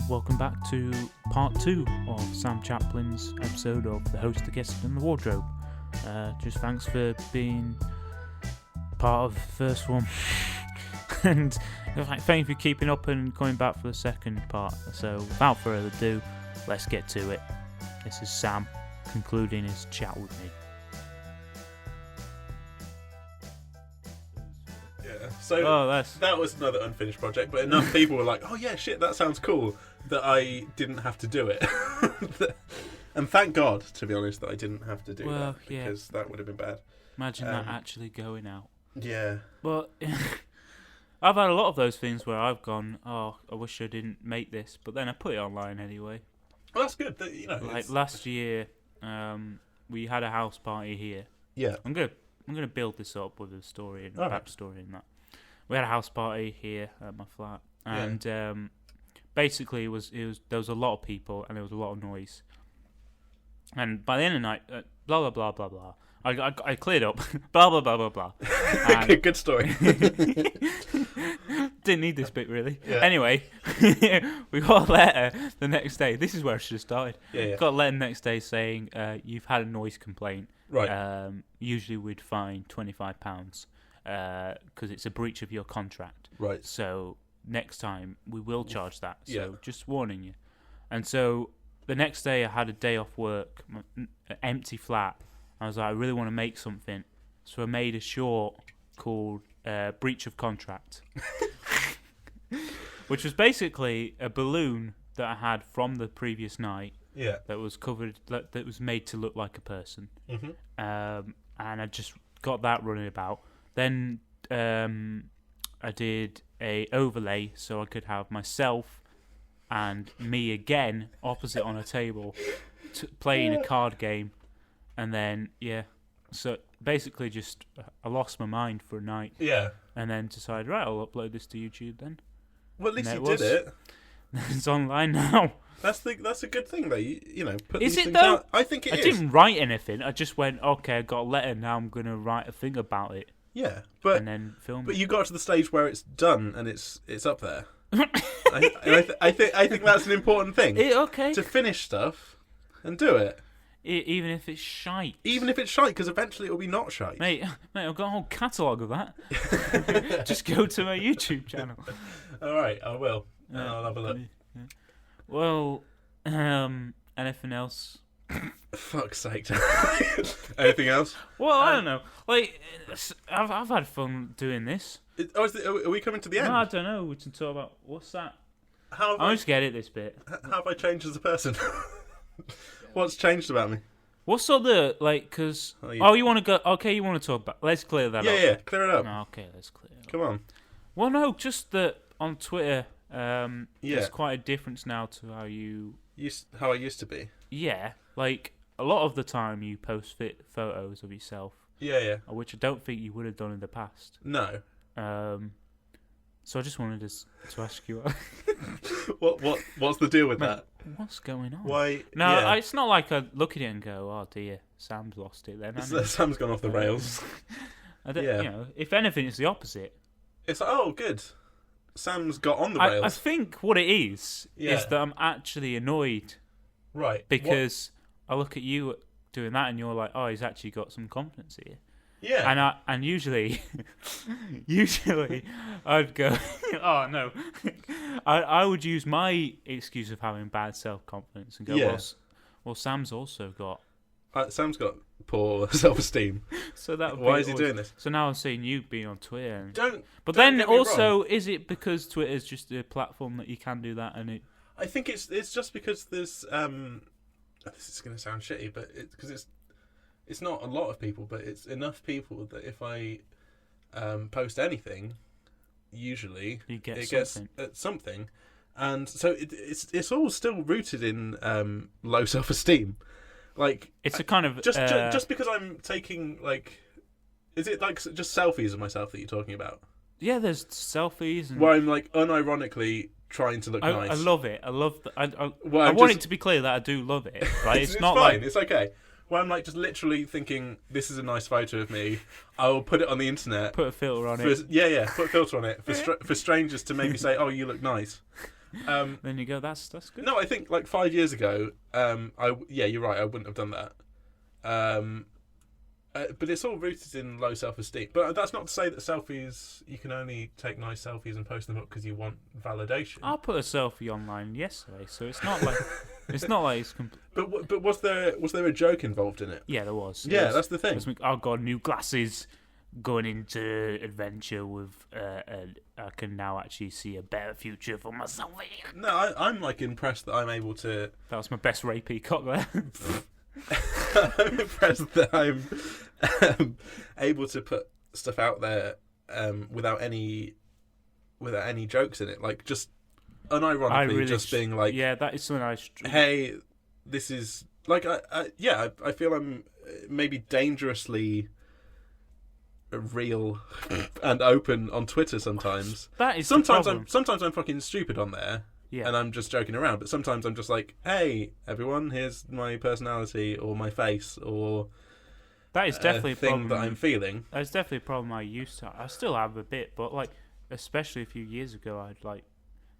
welcome back to part 2 of Sam Chaplin's episode of The Host, the Guest and the Wardrobe. Just thanks for being part of the first one. And thank you for keeping up and coming back for the second part. So without further ado, let's get to it. This is Sam concluding his chat with me. So that was another unfinished project, but enough people were like, oh yeah, shit, that sounds cool, that I didn't have to do it. And thank God, to be honest, that I didn't have to do that, because that would have been bad. Imagine that actually going out. Yeah. But I've had a lot of those things where I've gone, oh, I wish I didn't make this, but then I put it online anyway. Well, that's good. Like last year, we had a house party here. Yeah. I'm gonna build this up with a story and a backstory and that. We had a house party here at my flat, and basically it was there was a lot of people and there was a lot of noise. And by the end of the night, blah blah blah blah blah. I cleared up, blah blah blah blah blah. Good story. Didn't need this bit really. Yeah. Anyway, we got a letter the next day. This is where I should have started. Yeah. Got a letter the next day saying you've had a noise complaint. Right. Usually we'd fine £25 because it's a breach of your contract. Right. So next time we will charge that. So just warning you. And so the next day I had a day off work, an empty flat. I was like, I really want to make something. So I made a short called Breach of Contract. Which was basically a balloon that I had from the previous night. Yeah. That was covered, that was made to look like a person. Mm-hmm. And I just got that running about. Then I did a overlay so I could have myself and me again opposite on a table playing a card game. And then, so basically just I lost my mind for a night. Yeah. And then decided, right, I'll upload this to YouTube then. Well, at least you did it. It's online now. That's a good thing, though. You know, put is these it things though? out. I think it is. I didn't write anything. I just went, okay, I got a letter. Now I'm gonna write a thing about it. Yeah, and then film. But you got to the stage where it's done and it's up there. I think that's an important thing. To finish stuff and do it. Even if it's shite. Even if it's shite, because eventually it will be not shite. Mate, I've got a whole catalogue of that. Just go to my YouTube channel. All right, I will. I'll have a look. Yeah. Well, anything else? Fuck's sake. Anything else? Well, I don't know. Like, I've had fun doing this. Are we coming to the end? No, I don't know. We can talk about... What's that? I'm just get it, this bit. How have I changed as a person? What's changed about me? What's other, like, because... you want to go... Okay, you want to talk about... Let's clear that up. Yeah, clear it up. Oh, okay, let's clear it up. Come on. Well, no, just that on Twitter, there's quite a difference now to how you... How I used to be? Yeah, like, a lot of the time you post fit photos of yourself. Yeah. Which I don't think you would have done in the past. No. So I just wanted to ask you... What's the deal with that? What's going on? Why? No, it's not like I look at it and go, "Oh dear, Sam's lost it." Then Sam's gone off the rails. I don't. You know, if anything, it's the opposite. It's like, oh, good. Sam's got on the rails. I think what it is that I'm actually annoyed. Right. Because I look at you doing that, and you're like, "Oh, he's actually got some confidence here." Yeah. And usually I'd go, oh no, I would use my excuse of having bad self-confidence and go, well, Sam's also got. Sam's got poor self-esteem. So that why is he doing this? So now I'm seeing you being on Twitter. But then also, is it because Twitter is just a platform that you can do that? And I think it's just because there's this is going to sound shitty, but it's not a lot of people, but it's enough people that if I post anything, usually it gets something, and so it's all still rooted in low self-esteem. Like it's a kind of just because I'm taking is it like just selfies of myself that you're talking about? Yeah, there's selfies where I'm like unironically trying to look nice. I love it. I love. I want it to be clear that I do love it. Right? It's not fine. It's okay. Where I'm like just literally thinking, this is a nice photo of me. I will put it on the internet. Put a filter on it. Put a filter on it for strangers to maybe say, oh, you look nice. Then you go, that's good. No, I think like 5 years ago, you're right. I wouldn't have done that. But it's all rooted in low self-esteem. But that's not to say that selfies, you can only take nice selfies and post them up because you want validation. I put a selfie online yesterday, so it's not like it's. But was there a joke involved in it? Yeah, there was. That's the thing. I've got new glasses. Going into adventure with, I can now actually see a better future for myself. No, I'm like impressed that I'm able to. That was my best Ray Peacock there. I'm impressed that I'm able to put stuff out there without any jokes in it, like just unironically, just being like, yeah, that is something hey, this is like, I feel I'm maybe dangerously real and open on Twitter sometimes. That is sometimes I'm fucking stupid on there. Yeah. And I'm just joking around, but sometimes I'm just like, hey, everyone, here's my personality or my face or that is definitely a thing problem that I'm feeling. That's definitely a problem I used to. I still have a bit, but like, especially a few years ago, I'd like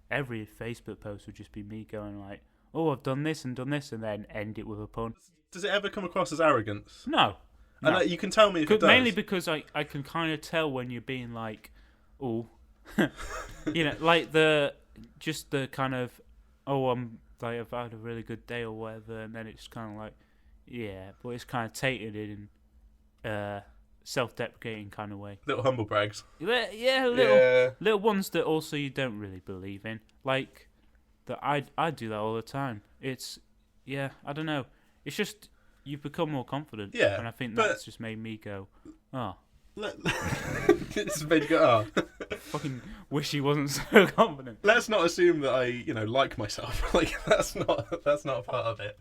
every Facebook post would just be me going like, oh, I've done this, and then end it with a pun. Does it ever come across as arrogance? No. And you can tell me if it does. Mainly because I can kind of tell when you're being like, oh, like the kind of, oh, like I've had a really good day or whatever, and then it's kind of like, yeah, but it's kind of tainted in self-deprecating kind of way. Little humble brags. Yeah, little ones that also you don't really believe in. Like that, I do that all the time. It's I don't know. It's just you've become more confident. Yeah, and I think that's just made me go, oh. It's made you go, oh. Fucking wish he wasn't so confident. Let's not assume that I, like myself. Like that's not a part of it.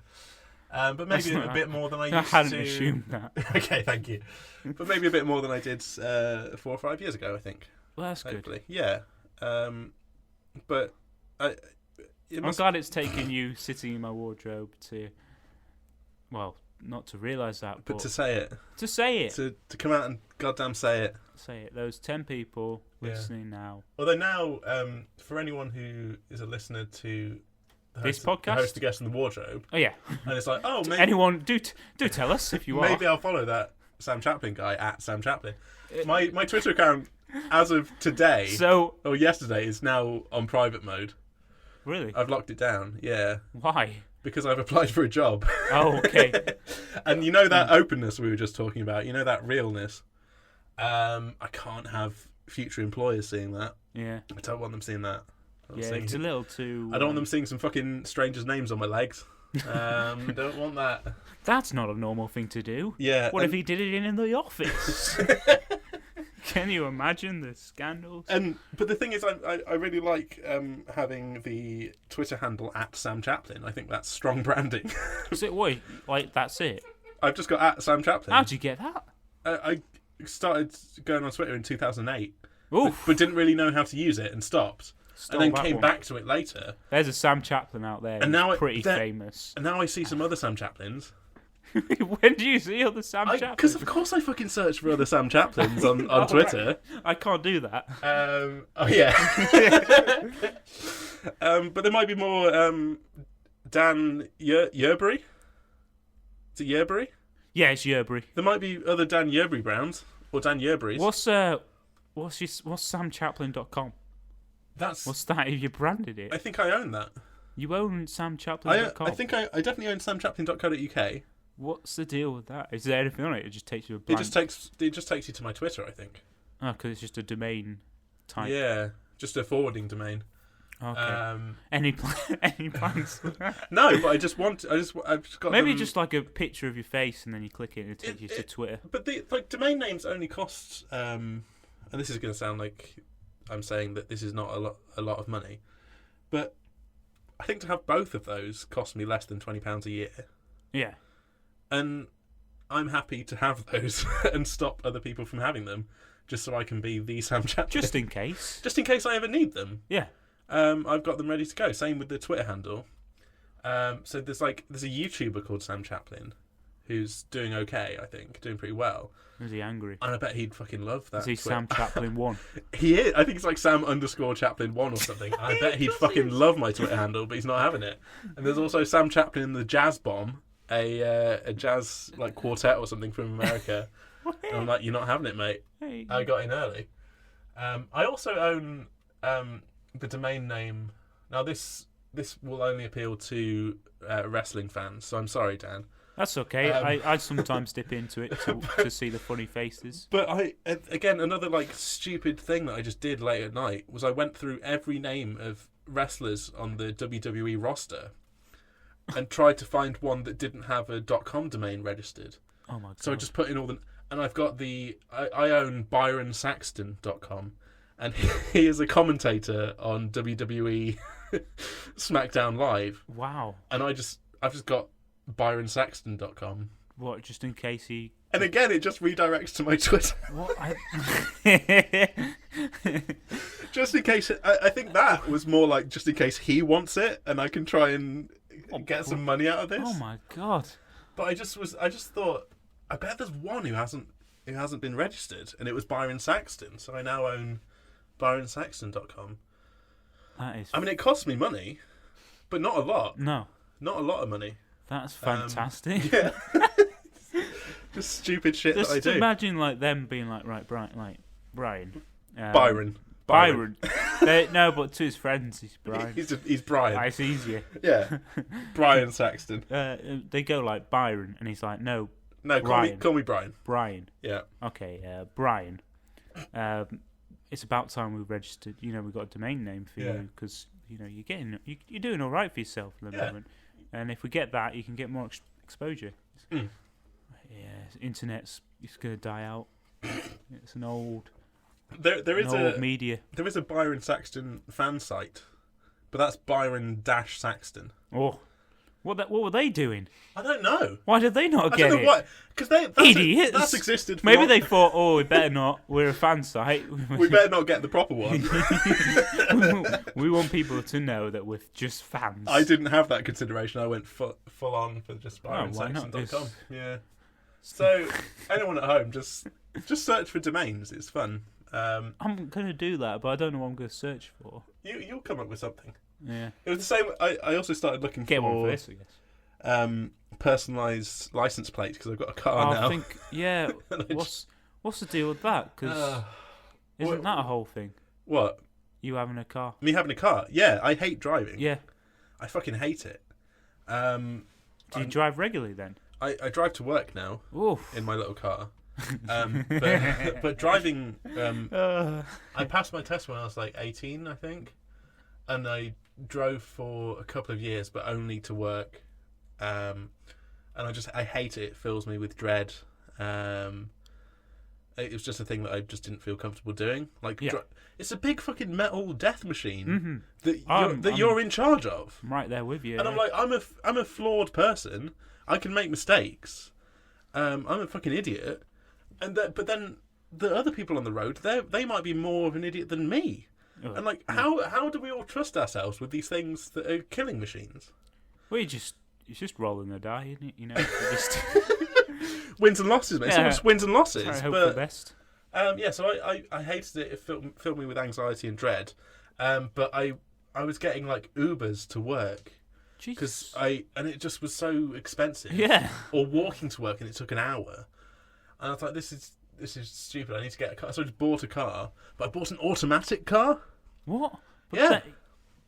But maybe a bit more than I used to. I hadn't assumed that. Okay, thank you. But maybe a bit more than I did 4 or 5 years ago, I think. Well, that's hopefully. good. Yeah. But I'm glad it's taken you sitting in my wardrobe to, well, not to realise that, but to say it. To say it. To come out and goddamn say it. Say it. Those 10 people listening now. Although now, for anyone who is a listener to this podcast, the host, the guest, and the wardrobe. Oh yeah. And it's like, oh, maybe anyone do tell us if you are. Maybe I'll follow that Sam Chaplin guy at Sam Chaplin. My Twitter account, as of today, or yesterday, is now on private mode. Really? I've locked it down. Yeah. Why? Because I've applied for a job. Oh, okay. And you know that openness we were just talking about. You know that realness. I can't have future employers seeing that. Yeah. I don't want them seeing that. It's a little too. I don't want them seeing some fucking strangers' names on my legs. Don't want that. That's not a normal thing to do. Yeah. What if he did it in the office? Can you imagine the scandals? But the thing is, I really like having the Twitter handle at Sam Chaplin. I think that's strong branding. Is it? Wait, like that's it? I've just got at Sam Chaplin. How'd you get that? I started going on Twitter in 2008, Oof. but didn't really know how to use it and stopped. And then came back to it later. There's a Sam Chaplin out there. And now pretty famous. And now I see some other Sam Chaplins. When do you see other Sam Chaplins? Because of course I fucking search for other Sam Chaplins on Twitter. Right. I can't do that. Oh yeah. But there might be more Dan Yerbury. Is it Yerbury? Yeah, it's Yerbury. There might be other Dan Yerbury Browns or Dan Yerburys. What's samchaplin.com? What's that? Have you branded it? I think I own that. You own samchaplin.com? I think I definitely own samchaplin.co.uk. What's the deal with that? Is there anything on it? It just takes you a blank. It just takes you to my Twitter, I think. Oh, because it's just a domain type. Yeah, just a forwarding domain. Okay. Any plans? No, but I've just got maybe just like a picture of your face, and then you click it, and it takes you to Twitter. But the domain names only cost, and this is going to sound like I'm saying that this is not a lot of money, but I think to have both of those cost me less than £20 a year. Yeah. And I'm happy to have those and stop other people from having them, just so I can be the Sam Chaplin. Just in case. Just in case I ever need them. Yeah. I've got them ready to go. Same with the Twitter handle. So there's a YouTuber called Sam Chaplin, who's doing okay, I think, doing pretty well. Is he angry? And I bet he'd fucking love that. Is he Twitter. Sam Chaplin 1? He is. I think it's like Sam_Chaplin 1 or something. I bet he'd fucking love my Twitter handle, but he's not having it. And there's also Sam Chaplin in the Jazz Bomb, a jazz like quartet or something from America. And I'm like, you're not having it, mate. Hey. I got in early. I also own the domain name. Now this will only appeal to wrestling fans, so I'm sorry, Dan. That's okay. I sometimes dip into it to see the funny faces. But again, another like stupid thing that I just did late at night was I went through every name of wrestlers on the WWE roster and tried to find one that didn't have a .com domain registered. Oh my god! So I just put in all the, and I've got I own ByronSaxton.com, and he is a commentator on WWE SmackDown Live. Wow! And I've just got ByronSaxton.com. What? Just in case he. And again, it just redirects to my Twitter. What? Just in case. I think that was more like just in case he wants it, and I can try and get some money out of this. Oh my god! But I just thought, I bet there's one who hasn't been registered, and it was Byron Saxton. So I now own ByronSaxton.com. That is. I mean, it costs me money, but not a lot. No. Not a lot of money. That's fantastic. Yeah. Just stupid shit Just that I do. imagine like them being like, right, Brian, Byron. No, but to his friends, he's Brian. He's Brian. It's easier. Yeah. Brian Saxton. They go like Byron, and he's like, no, call me Brian. Brian. Yeah. Okay, Brian. It's about time we registered. We got a domain name for you because you're doing all right for yourself at the moment. And if we get that, you can get more exposure. Mm. Yeah, internet's going to die out. It's an old. There is old media. There is a Byron Saxton fan site, but that's Byron-Saxton. Oh, what were they doing? I don't know. Why did they not get it? Why? Because Idiots. That's existed. Maybe they thought, we better not. We're a fan site. We better not get the proper one. We want people to know that we're just fans. I didn't have that consideration. I went full on for just ByronSaxton.com. Yeah. So anyone at home, just search for domains. It's fun. I'm gonna do that, but I don't know what I'm gonna search for. You'll come up with something. Yeah. It was the same. I also started looking Get for one for this, I guess. Personalised license plates because I've got a car now. I think, yeah. What's the deal with that? Because isn't that a whole thing? What? You having a car? Me having a car? Yeah, I hate driving. Yeah. I fucking hate it. Do you drive regularly then? I drive to work now. Oof. In my little car. But driving, I passed my test when I was like 18, I think, and I drove for a couple of years, but only to work. And I hate it. It fills me with dread. It was just a thing that I just didn't feel comfortable doing. Like, it's a big fucking metal death machine that you're in charge of. I'm right there with you. And I'm like, I'm a flawed person. I can make mistakes. I'm a fucking idiot. But then the other people on the road, they might be more of an idiot than me. Oh, and like, how do we all trust ourselves with these things that are killing machines? Well, it's just rolling the die, isn't it? Just wins and losses, mate. Yeah. It's wins and losses. I hope for the best. So I hated it. It filled me with anxiety and dread. But I was getting like Ubers to work. Because and it just was so expensive. Yeah. Or walking to work and it took an hour. And I was like, this is stupid. I need to get a car. So I just bought a car, but I bought an automatic car. What?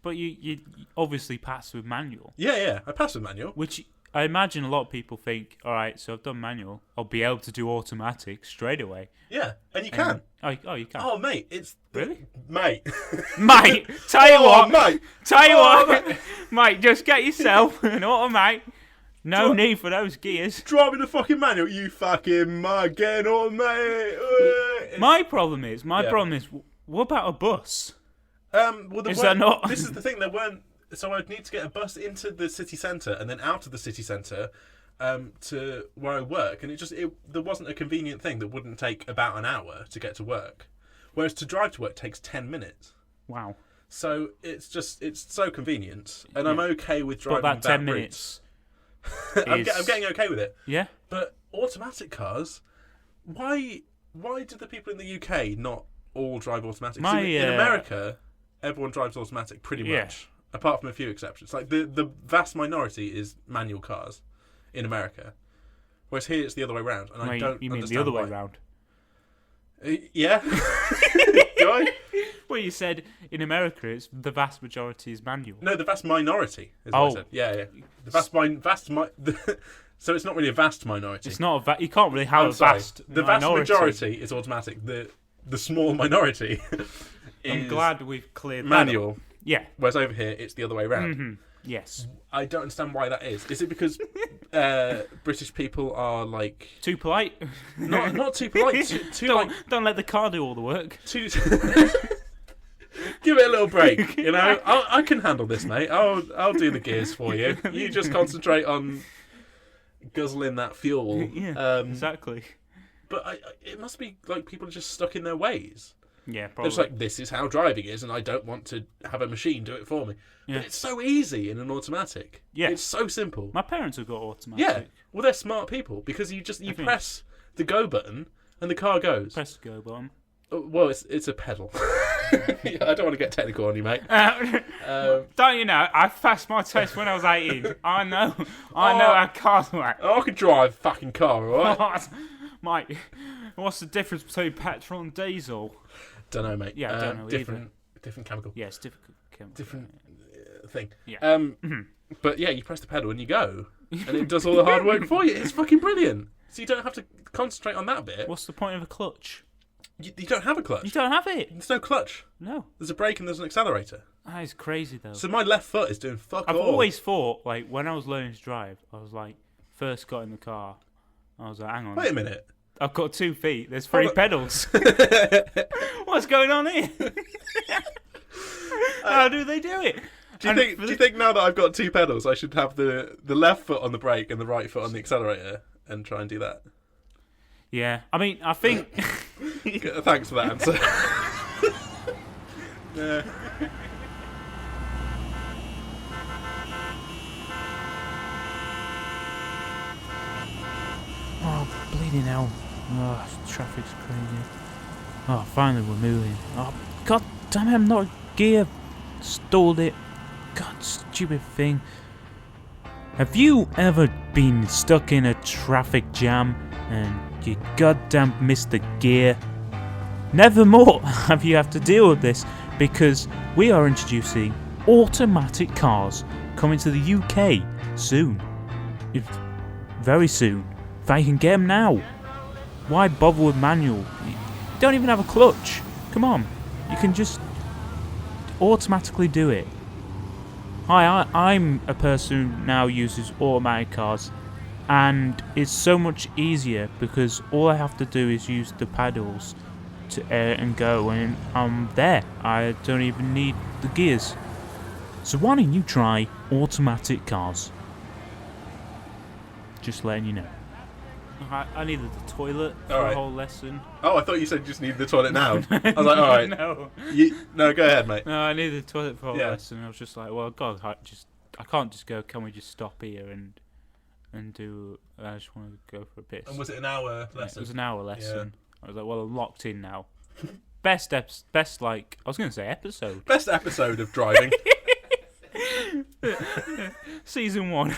But you obviously passed with manual. Yeah, I passed with manual. Which I imagine a lot of people think, all right, so I've done manual, I'll be able to do automatic straight away. Yeah, and you can. You can. Oh, mate, it's... Really? Mate. Mate, tell you what. Mate. Tell you what. Mate, just get yourself an automatic. No need for those gears. Driving a fucking manual, you fucking mug, get on, mate. My problem is, what about a bus? There not? This is the thing, there weren't... So I'd need to get a bus into the city centre and then out of the city centre to where I work. And there wasn't a convenient thing that wouldn't take about an hour to get to work. Whereas to drive to work takes 10 minutes. Wow. So it's so convenient. And I'm okay with driving that 10 route. minutes I'm getting okay with it. Yeah. But automatic cars, why do the people in the UK not all drive automatic? So in America, everyone drives automatic pretty much, apart from a few exceptions. Like the vast minority is manual cars in America, whereas here it's the other way around. And I don't. You mean understand the other why. way around? Yeah. Do I? Well, you said in America it's the vast majority is manual. No, the vast minority is what I said. Yeah. The so it's not really a vast minority. It's not you can't really have vast The minority. vast majority is automatic. The small minority is I'm glad we've cleared manual. that up. Yeah. Whereas over here it's the other way around. Mm-hmm. Yes. I don't understand why that is. Is it because British people are like too polite? Not too polite. Too don't let the car do all the work. Give it a little break, you know. I can handle this, mate. I'll do the gears for you. You just concentrate on guzzling that fuel. Yeah, exactly. But it must be like people are just stuck in their ways. Yeah, probably. It's like, this is how driving is, and I don't want to have a machine do it for me. Yeah. But it's so easy in an automatic. Yeah, it's so simple. My parents have got automatic. Yeah, well, they're smart people because you press the go button and the car goes. Press the go button. Well, it's a pedal. I don't want to get technical on you, mate. Don't you know? I passed my test when I was 18. I know how cars work. I can drive a fucking car, alright? Mate, what's the difference between petrol and diesel? Don't know, mate. Yeah, I don't know different chemical. Yeah, it's different. Different thing. Yeah. But yeah, you press the pedal and you go, and it does all the hard work for you. It's fucking brilliant. So you don't have to concentrate on that bit. What's the point of a clutch? You don't have a clutch. You don't have it. There's no clutch. No. There's a brake and there's an accelerator. That is crazy, though. So my left foot is doing fuck all. I've always thought, like, when I was learning to drive, I was like, first got in the car, I was like, hang on. Wait a minute. I've got 2 feet. There's 3 pedals. What's going on here? How do they do it? Do you think now that I've got 2 pedals, I should have the left foot on the brake and the right foot on the accelerator and try and do that? Yeah. I mean, I think... Thanks for that answer. Yeah. Oh, bleeding hell. Oh, traffic's crazy. Oh, finally we're moving. Oh, god damn it, I'm not gear. Stalled it. God, stupid thing. Have you ever been stuck in a traffic jam and you goddamn missed the gear? Never more have you have to deal with this, because we are introducing automatic cars coming to the UK soon. Very soon. In fact, you can get them now. Why bother with manual? You don't even have a clutch. Come on. You can just automatically do it. Hi, I'm a person who now uses automatic cars, and it's so much easier because all I have to do is use the pedals to and go, and I'm there. I don't even need the gears. So why don't you try automatic cars? Just letting you know. I needed the toilet for the whole lesson. Oh, I thought you said you just needed the toilet now. I was like, all right. No. No, go ahead, mate. No, I needed the toilet for the whole lesson. I was just like, well, God, I can't just go. Can we just stop here and do? I just want to go for a piss. And was it an hour lesson? Yeah, it was an hour lesson. Yeah. I was like, well, I'm locked in now. Best like I was going to say episode. Best episode of driving. Season 1.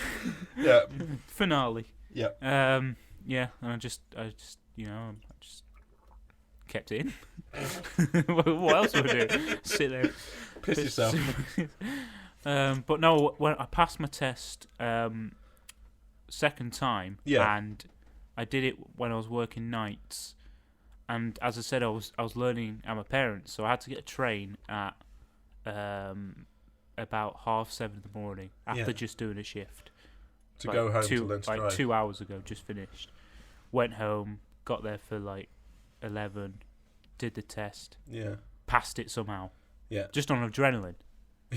Yeah. Finale. Yeah. Yeah, and I just kept it in. What else would I do? Sit there, piss yourself. But no, when I passed my test second time, and I did it when I was working nights, and as I said, I was learning at my parents', so I had to get a train at about 7:30 in the morning after just doing a shift. To go home to learn to drive. 2 hours ago, just finished. Went home, got there for 11, did the test. Yeah. Passed it somehow. Yeah. Just on adrenaline.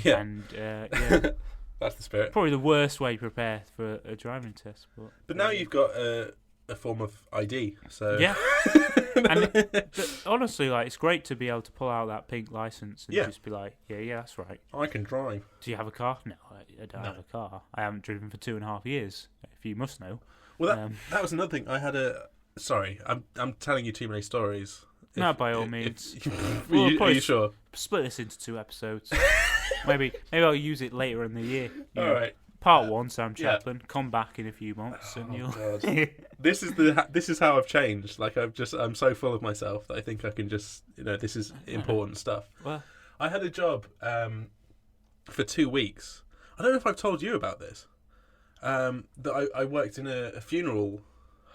Yeah. And that's the spirit. Probably the worst way to prepare for a driving test. But now you've got a a form of ID. So Yeah. And honestly, like, it's great to be able to pull out that pink license and just be like, yeah, that's right. I can drive. Do you have a car? No, I don't have a car. I haven't driven for 2.5 years, if you must know. Well, that was another thing. I had a... Sorry, I'm telling you too many stories. No, by all means. Are you sure? Split this into 2 episodes. maybe I'll use it later in the year. All right. Part 1, Sam Chaplin. Come back in a few months, and you'll. God. This is how I've changed. Like I'm so full of myself that I think I can just this is important stuff. Well, I had a job for 2 weeks. I don't know if I've told you about this. That I worked in a funeral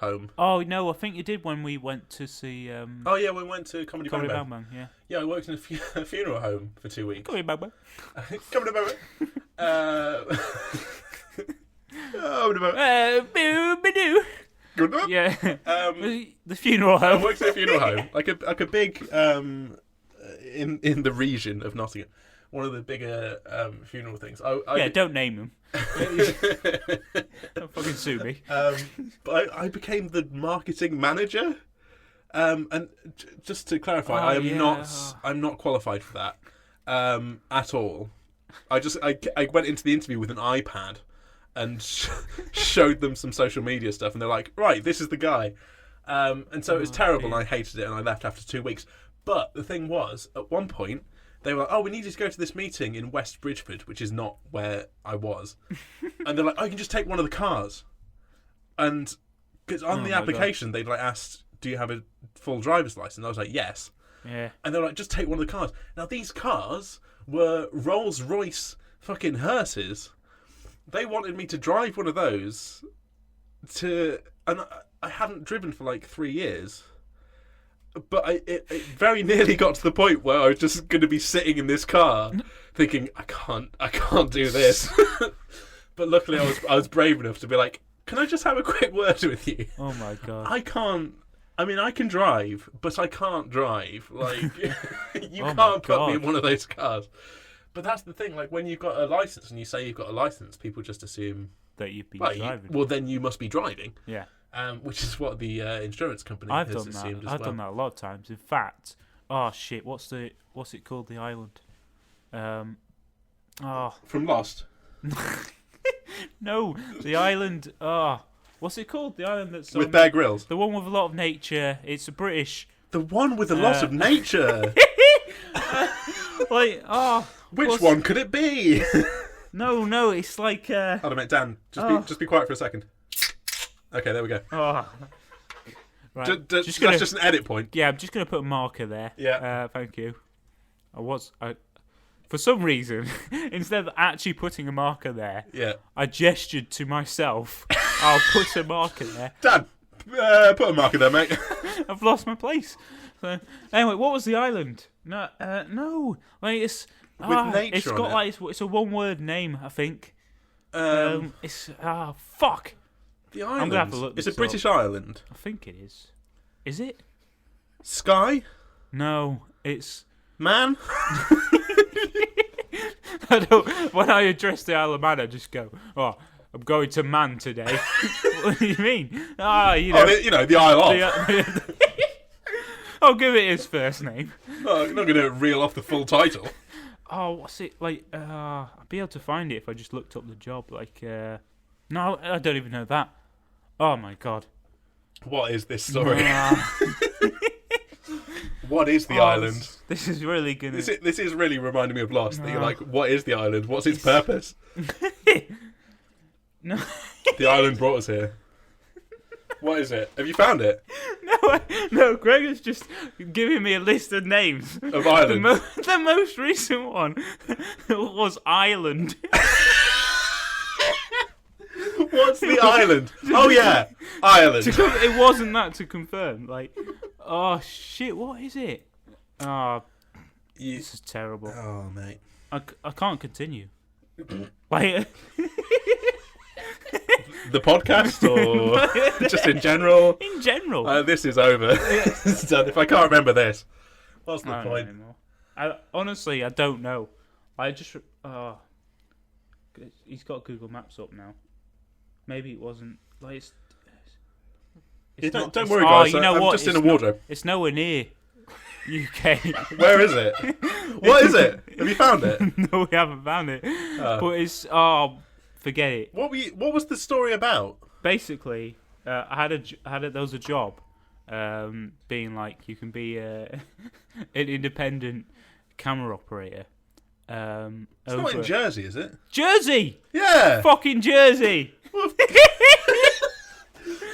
home. Oh no, I think you did when we went to see. Oh yeah, we went to Comedy Bang Bang. Bang. Yeah. Yeah, I worked in a funeral home for 2 weeks. Comedy Bang Bang. Comedy Bang Bang. Good enough. Yeah. The funeral home. I worked in a funeral home, like a big in the region of Nottingham. One of the bigger funeral things. Don't name them. Don't fucking sue me. But I became the marketing manager. And just to clarify, I'm not qualified for that at all. I went into the interview with an iPad and showed them some social media stuff, and they're like, right, this is the guy. And so it was terrible, and I hated it, and I left after 2 weeks. But the thing was, at one point, they were like, oh, we need you to go to this meeting in West Bridgeford, which is not where I was. And they're like, oh, you can just take one of the cars. And because on the application, they'd like asked, do you have a full driver's license? I was like, yes. Yeah. And they're like, just take one of the cars. Now, these cars were Rolls-Royce fucking hearses. They wanted me to drive one of those and I hadn't driven for like 3 years. But it very nearly got to the point where I was just going to be sitting in this car thinking, I can't do this. But luckily I was brave enough to be like, can I just have a quick word with you? Oh my God. I can drive, but I can't drive. Like, you Oh can't put me in one of those cars. But that's the thing, like, when you've got a license and you say you've got a license, people just assume that you've been driving. Well, then you must be driving. Yeah. Which is what the insurance company I've has done assumed that. as I've well. done that a lot of times. In fact, what's it called? The island. From Lost. No, the island. What's it called? The island that's with Bear Grylls. The one with a lot of nature. It's a British. The one with a lot of nature. Which one could it be? No, it's like. Hold on a minute, Dan. Just be quiet for a second. Okay, there we go. Right. That's just an edit point. Yeah, I'm just gonna put a marker there. Yeah. Thank you. For some reason, instead of actually putting a marker there, I gestured to myself. I'll put a marker there. Dan, put a marker there, mate. I've lost my place. So, anyway, what was the island? No, like it's with nature. It's got like it's a one-word name, I think. It's fuck. The island. I'm gonna have to look. It's a British island. I think it is. Is it? Skye? No, it's Man. When I address the Isle of Man, I just go, "Oh, I'm going to Man today." What do you mean? The Isle of. I'll give it his first name. No, I'm not going to reel off the full title. Oh, what's it like? I'd be able to find it if I just looked up the job. Like, no, I don't even know that. Oh my God. What is this story? What is the island? This is really gonna. This is really reminding me of Lost. That you're like, what is the island? What's its purpose? No. The island brought us here. What is it? Have you found it? No. Greg is just giving me a list of names of islands. The most recent one was Ireland. What's the island? Oh yeah, Ireland. It wasn't that to confirm. Like, oh shit, what is it? This is terrible. Oh mate, I can't continue. Like. The podcast, or just in general? In general. This is over. It's done. If I can't remember this, what's the point? Honestly, I don't know. I just he's got Google Maps up now. Maybe it wasn't like Yeah, It's not, don't it's- worry, oh, guys. you know I'm what? just in It's a wardrobe. It's nowhere near UK. Where is it? What is it? Have you found it? No, we haven't found it. But it's forget it. What was the story about? Basically, there was a job, being like you can be an independent camera operator. It's not in Jersey, is it? Jersey, Yeah. fucking Jersey.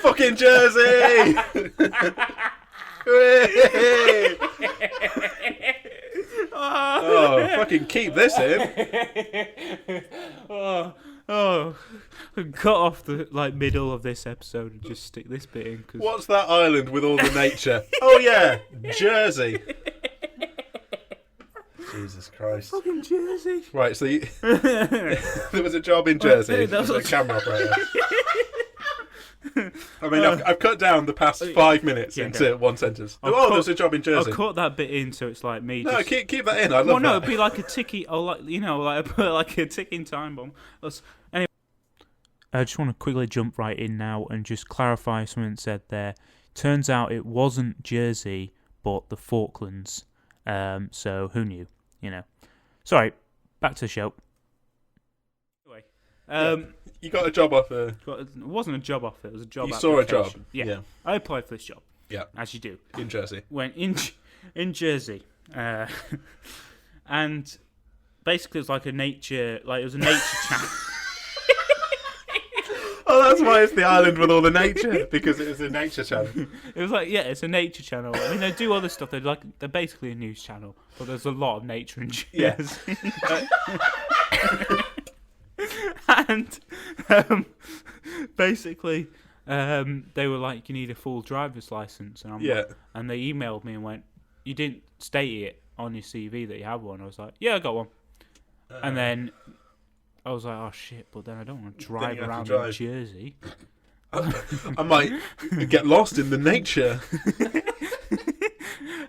Fucking Jersey. Oh, fucking keep this in. Cut off the middle of this episode and just stick this bit in. Cause... What's that island with all the nature? Oh yeah, Jersey. Jesus Christ. Fucking Jersey. Right, so there was a job in Jersey as a camera operator. I mean, I've cut down the past 5 minutes into one sentence. There's a job in Jersey. I'll cut that bit in so it's like me. No, just... keep that in. I love that. It'd be like a ticky. Or I put like a ticking time bomb. Anyway, I just want to quickly jump right in now and just clarify something said there. Turns out it wasn't Jersey, but the Falklands. So who knew? Sorry. Back to the show. Anyway, you got a job offer. it wasn't a job offer. It was a job. You saw a application. job. Yeah. I applied for this job. Yeah. As you do. In Jersey. Went in Jersey, and basically it was like a nature channel. Oh, that's why it's the island with all the nature, because it was a nature channel. It was like, it's a nature channel. I mean, they do other stuff. They're basically a news channel, but there's a lot of nature in Jersey. And basically, they were like, you need a full driver's license, and they emailed me and went, you didn't state it on your CV that you have one. I was like, yeah, I got one. And then I was like, oh shit, but then I don't want to drive around in Jersey. I might get lost in the nature.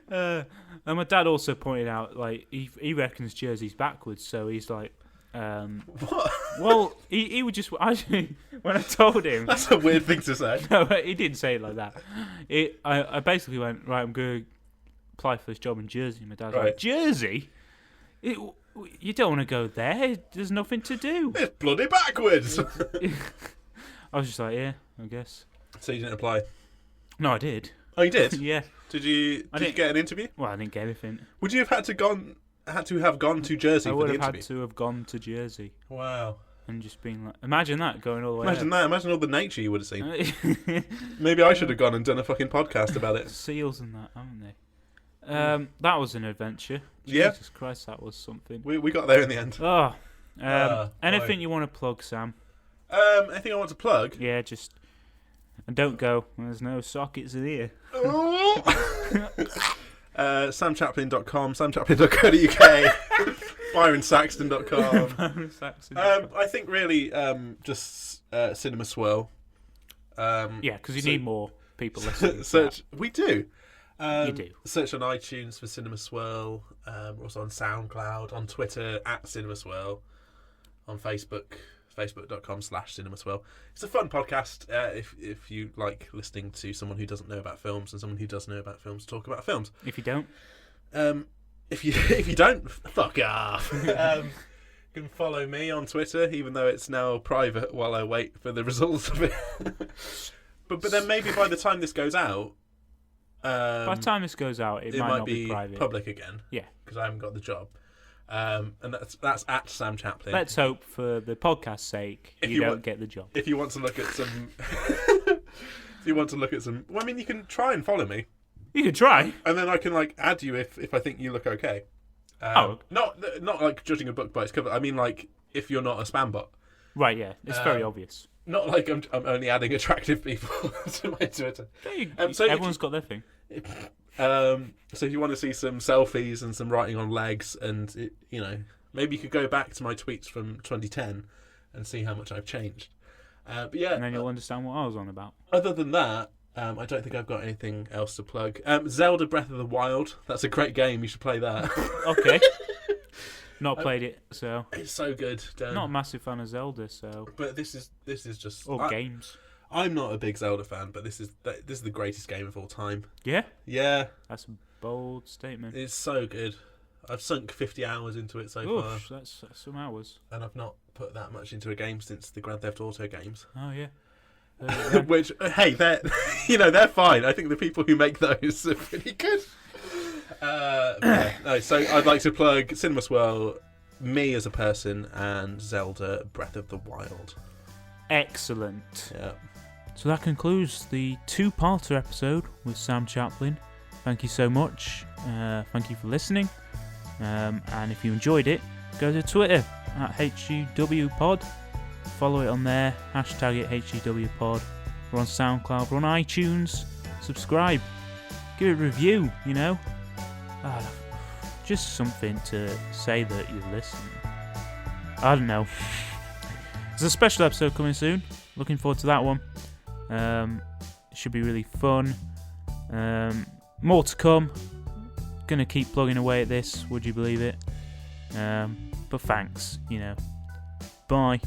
And my dad also pointed out, he reckons Jersey's backwards, so he's like, what? Well, he would just, when I told him. That's a weird thing to say. No, he didn't say it like that. I basically went, right, I'm going to apply for this job in Jersey. And my dad's like, Jersey? You don't want to go there. There's nothing to do. It's bloody backwards. I was just like, yeah, I guess. So you didn't apply? No, I did. Oh, you did? Yeah. Did you get an interview? Well, I didn't get anything. Would you have had to have gone to Jersey I for would the have interview? had to have gone to Jersey. Wow. And just been like, imagine that going all the way. Imagine that. Imagine all the nature you would have seen. Maybe I should have gone and done a fucking podcast about it. Seals and that, haven't they? That was an adventure. Yeah. Jesus Christ, that was something. We got there in the end. Oh, anything boy. you want to plug, Sam? Anything I want to plug? Yeah, just and don't go. There's no sockets in here. SamChaplin.com, SamChaplin.co.uk, ByronSaxton.com. I think really just Cinema Swirl. Yeah, because you need more people listening. Search. We do. You do. Search on iTunes for Cinema Swirl. We're also on SoundCloud, on Twitter @Cinema Swirl, on Facebook, facebook.com/CinemaSwirl. It's a fun podcast if you like listening to someone who doesn't know about films and someone who does know about films talk about films. If you don't, if you don't, fuck off. You can follow me on Twitter, even though it's now private while I wait for the results of it. but then maybe by the time this goes out, by the time this goes out, it might not be private. Public again. Yeah, because I haven't got the job. And that's at Sam Chaplin. Let's hope, for the podcast's sake, you don't get the job. If you want to look at some, well, I mean, you can try and follow me. You can try, and then I can add you if I think you look okay. Not like judging a book by its cover. I mean, if you're not a spam bot. Right? Yeah, it's very obvious. Not like I'm only adding attractive people to my Twitter. So everyone's got their thing. So if you want to see some selfies and some writing on legs, and maybe you could go back to my tweets from 2010 and see how much I've changed. But yeah, and then you'll understand what I was on about. Other than that, I don't think I've got anything else to plug. Zelda Breath of the Wild. That's a great game. You should play that. Okay. Not played it, so it's so good. Not a massive fan of Zelda, so. But this is just games. I'm not a big Zelda fan, but this is the greatest game of all time. Yeah? Yeah, That's a bold statement. it's so good. I've sunk 50 hours into it so far, Oof, that's some hours. and I've not put that much into a game since the Grand Theft Auto games. Oh, yeah. Which, hey, they're they're fine. I think the people who make those are pretty good. No, so I'd like to plug Cinema Swirl, me as a person, and Zelda Breath of the Wild. Excellent. Yeah. So that concludes the two-parter episode with Sam Chaplin. Thank you so much. Thank you for listening. And if you enjoyed it, go to Twitter at HUWPod. Follow it on there. Hashtag it HUWPod. We're on SoundCloud. We're on iTunes. Subscribe. Give it a review, just something to say that you listen. I don't know. There's a special episode coming soon. Looking forward to that one. It should be really fun. More to come. Gonna keep plugging away at this, would you believe it? But thanks, Bye.